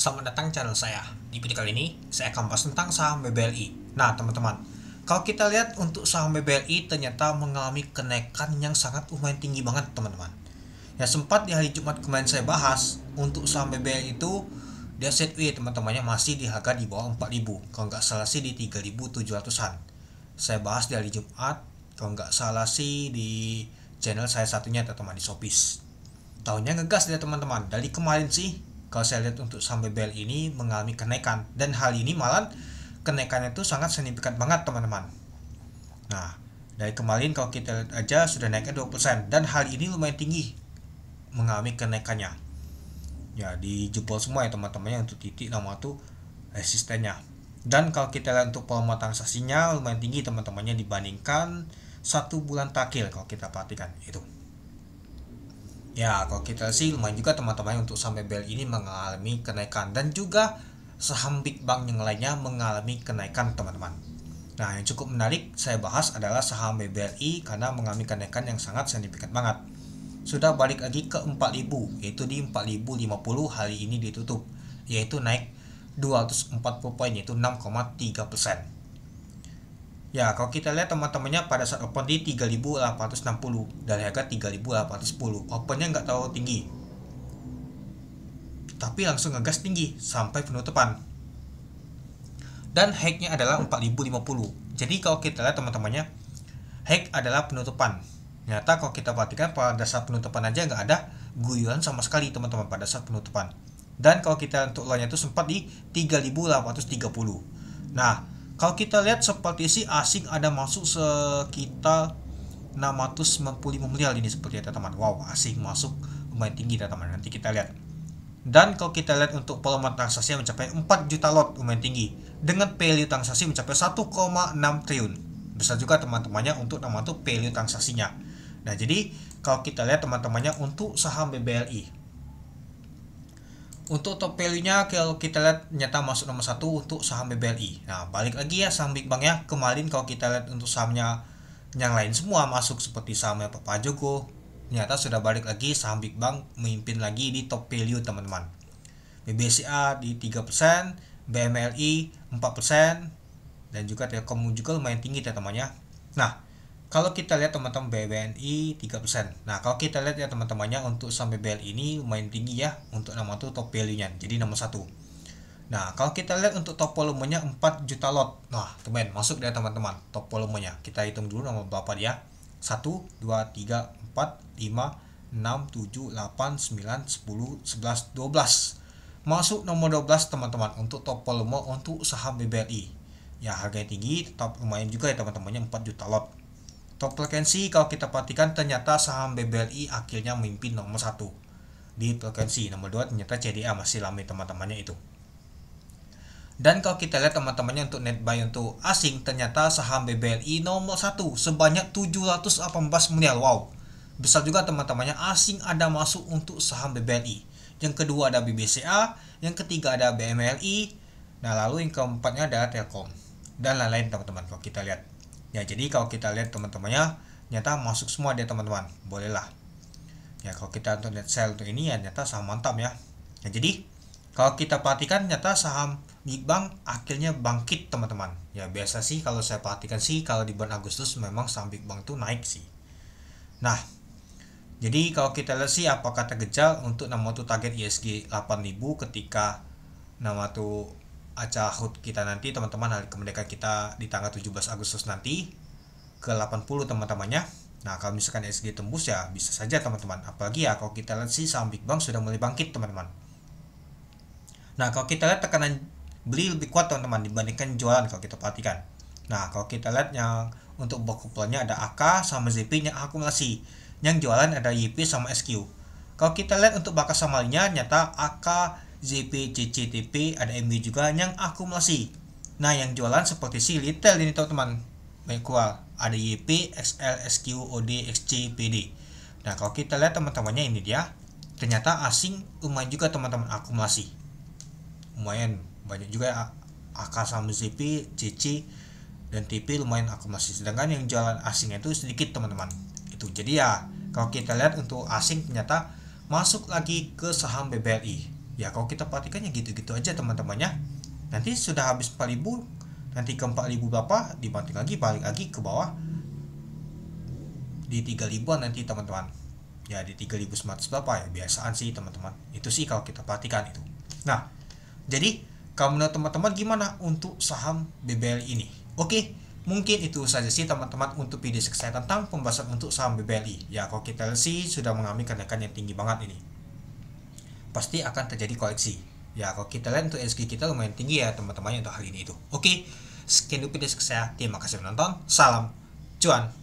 Selamat datang channel saya. Di video kali ini, saya akan bahas tentang saham BBLI. Nah, teman-teman, kalau kita lihat untuk saham BBLI ternyata mengalami kenaikan yang sangat lumayan tinggi banget, teman-teman. Ya, sempat di hari Jumat kemarin saya bahas, untuk saham BBLI itu, dia sideways, teman-temannya masih di harga di bawah 4.000. Kalau nggak salah sih di 3.700-an. Saya bahas di hari Jumat, kalau nggak salah sih di channel saya satunya, teman-teman, di Shopee. Tahunnya ngegas dia, teman-teman. Dari kemarin sih, kalau saya lihat untuk saham BBL ini mengalami kenaikan, dan hal ini malah kenaikannya itu sangat signifikan banget, teman-teman. Nah, dari kemarin kalau kita lihat aja sudah naiknya 20%, dan hal ini lumayan tinggi mengalami kenaikannya. Ya, dijebol semua ya teman-temannya untuk titik nama tuh resistennya. Dan kalau kita lihat untuk volume transaksinya lumayan tinggi teman-temannya dibandingkan 1 bulan terakhir kalau kita perhatikan itu. Ya, kalau kita sih lumayan juga teman-teman untuk saham BBL ini mengalami kenaikan, dan juga saham Big Bank yang lainnya mengalami kenaikan, teman-teman. Nah, yang cukup menarik saya bahas adalah saham BBLI karena mengalami kenaikan yang sangat signifikan banget. Sudah balik lagi ke 4.000, yaitu di 4.050 hari ini ditutup, yaitu naik 240 poin, yaitu 6,3%. Ya, kalau kita lihat teman-temannya pada saat open di 3.860 dari harga 3.810. Opennya nggak terlalu tinggi, tapi langsung ngegas tinggi sampai penutupan. Dan high-nya adalah 4.050. Jadi kalau kita lihat teman-temannya, high adalah penutupan. Ternyata kalau kita perhatikan pada saat penutupan aja nggak ada guyuran sama sekali, teman-teman, pada saat penutupan. Dan kalau kita untuk low-nya itu sempat di 3.830. Nah, kalau kita lihat seperti si asing ada masuk sekitar 695 miliar ini seperti itu, teman. Wow, asing masuk lumayan tinggi, teman. Nanti kita lihat. Dan kalau kita lihat untuk volume transaksi mencapai 4 juta lot, lumayan tinggi. Dengan value transaksi mencapai 1,6 triliun. Besar juga teman-temannya untuk nama itu value transaksinya. Nah, jadi kalau kita lihat teman-temannya untuk saham BBLI, untuk top value-nya kalau kita lihat nyata masuk nomor 1 untuk saham BBLI. Nah, balik lagi ya saham Big Bank ya. Kemarin kalau kita lihat untuk sahamnya yang lain semua masuk seperti sahamnya Pak Joko, ternyata sudah balik lagi saham Big Bank memimpin lagi di top value, teman-teman. BBCA di 3%, BMLI 4%, dan juga Telkom juga lumayan tinggi, teman-temannya. Nah, kalau kita lihat teman-teman BBNI 3%. Nah, kalau kita lihat ya teman-temannya untuk saham BBL ini lumayan tinggi ya untuk nama itu top value-nya. Jadi nomor 1. Nah, kalau kita lihat untuk top volumenya 4 juta lot. Nah, teman masuk deh teman-teman top volumenya. Kita hitung dulu nomor berapa dia. 1 2 3 4 5 6 7 8 9 10 11 12. Masuk nomor 12, teman-teman, untuk top volume untuk saham BBLI. Ya, harganya tinggi, tetap lumayan juga ya teman-temannya 4 juta lot. Top frekuensi kalau kita perhatikan ternyata saham BBLI akhirnya memimpin nomor 1 di frekuensi. Nomor 2 ternyata CDA masih ramai, teman-temannya itu. Dan kalau kita lihat teman-temannya untuk net buy untuk asing, ternyata saham BBLI nomor 1 sebanyak 718 miliar. Wow, besar juga teman-temannya asing ada masuk untuk saham BBLI. Yang kedua ada BBCA, yang ketiga ada BMLI, nah lalu yang keempatnya adalah Telkom dan lain-lain, teman-teman. Kalau kita lihat ya, jadi kalau kita lihat teman-temannya nyata masuk semua dia, teman-teman. Bolehlah ya, kalau kita untuk net sell untuk ini ya nyata saham mantap ya. Nah, jadi kalau kita perhatikan nyata saham Big Bank akhirnya bangkit, teman-teman. Ya, biasa sih kalau saya perhatikan sih kalau di bulan Agustus memang saham Big Bank tuh naik sih. Nah, jadi kalau kita lihat sih apakah terkejar untuk nama tuh target ISG 8.000 ketika nama tuh acara HUT kita nanti, teman-teman, hari kemerdekaan kita di tanggal 17 Agustus nanti ke 80, teman-temannya. Nah, kalau misalkan ISG tembus ya bisa saja, teman-teman. Apalagi ya kalau kita lihat sih saham Big Bank sudah mulai bangkit, teman-teman. Nah, kalau kita lihat tekanan beli lebih kuat, teman-teman, dibandingkan jualan kalau kita perhatikan. Nah, kalau kita lihat yang untuk kumpulannya ada AK sama ZP yang akumulasi. Yang jualan ada YP sama SQ. Kalau kita lihat untuk bakas samarinya nyata AK, ZP, CCTP, ada MB juga yang akumulasi. Nah, yang jualan seperti si retail ini, teman-teman. Baik kual, ada YP, XL, SQ, OD, XC, PD. Nah, kalau kita lihat teman-temannya ini dia, ternyata asing lumayan juga, teman-teman, akumulasi. Lumayan banyak juga ya, AK sama ZP, CC, dan TP lumayan akumulasi. Sedangkan yang jualan asingnya itu sedikit, teman-teman. Itu jadi ya, kalau kita lihat untuk asing ternyata masuk lagi ke saham BBLI. Ya kalau kita perhatikan ya gitu-gitu aja teman-temannya. Nanti sudah habis 4.000, nanti ke 4.000 berapa dibanting lagi, balik lagi ke bawah di 3.000-an nanti teman-teman. Ya di 3.900 berapa ya, biasaan sih teman-teman. Itu sih kalau kita perhatikan itu. Nah, jadi kalau menurut teman-teman gimana untuk saham BBLI ini? Oke, mungkin itu saja sih teman-teman untuk video saya tentang pembahasan untuk saham BBLI. Ya kalau kita lihat sih sudah mengalami kenaikan yang tinggi banget ini. Pasti akan terjadi koreksi. Ya kalau kita lihat untuk SG kita lumayan tinggi ya teman-teman untuk hari ini itu. Oke, sekian dulu video saya. Terima kasih menonton. Salam cuan.